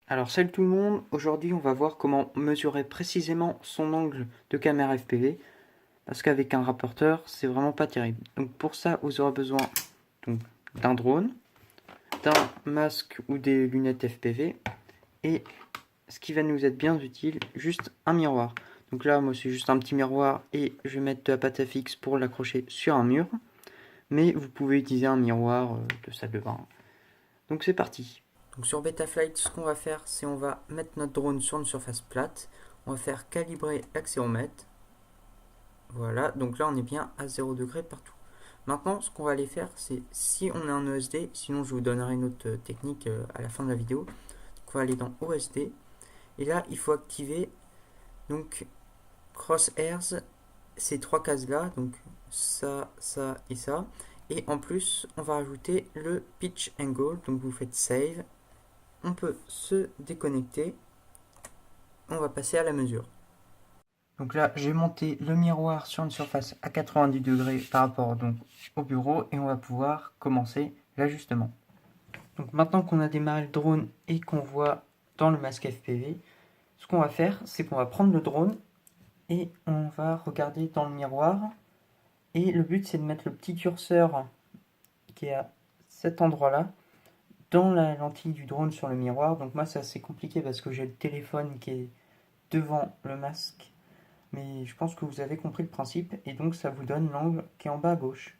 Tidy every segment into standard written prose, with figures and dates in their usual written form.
Alors salut tout le monde, aujourd'hui on va voir comment mesurer précisément son angle de caméra FPV parce qu'avec un rapporteur c'est vraiment pas terrible. Donc pour ça vous aurez besoin donc, d'un drone, d'un masque ou des lunettes FPV et ce qui va nous être bien utile, juste un miroir. Donc là moi c'est juste un petit miroir et je vais mettre de la pâte à fixe pour l'accrocher sur un mur, mais vous pouvez utiliser un miroir de salle de bain. Donc c'est parti. Donc sur Betaflight, ce qu'on va faire, c'est on va mettre notre drone sur une surface plate. On va faire calibrer l'accéléromètre. Voilà, donc là on est bien à 0 degré partout. Maintenant, ce qu'on va aller faire, c'est si on a un OSD, sinon je vous donnerai une autre technique à la fin de la vidéo. Donc on va aller dans OSD. Et là, il faut activer donc Crosshairs, ces trois cases-là, donc ça et ça. Et en plus, on va rajouter le pitch angle, donc vous faites save. On peut se déconnecter. On va passer à la mesure. Donc là, j'ai monté le miroir sur une surface à 90 degrés par rapport donc au bureau et on va pouvoir commencer l'ajustement. Donc maintenant qu'on a démarré le drone et qu'on voit dans le masque FPV, ce qu'on va faire, c'est qu'on va prendre le drone et on va regarder dans le miroir. Et le but, c'est de mettre le petit curseur qui est à cet endroit-là dans la lentille du drone sur le miroir. Donc moi, c'est assez compliqué parce que j'ai le téléphone qui est devant le masque. Mais je pense que vous avez compris le principe et donc ça vous donne l'angle qui est en bas à gauche.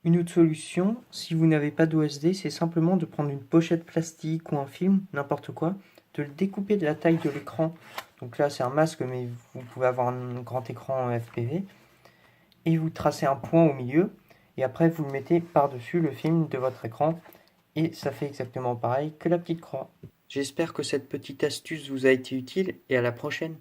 Une autre solution, si vous n'avez pas d'OSD, c'est simplement de prendre une pochette plastique ou un film, n'importe quoi, de le découper de la taille de l'écran. Donc là c'est un masque mais vous pouvez avoir un grand écran FPV. Et vous tracez un point au milieu et après vous le mettez par-dessus le film de votre écran et ça fait exactement pareil que la petite croix. J'espère que cette petite astuce vous a été utile et à la prochaine.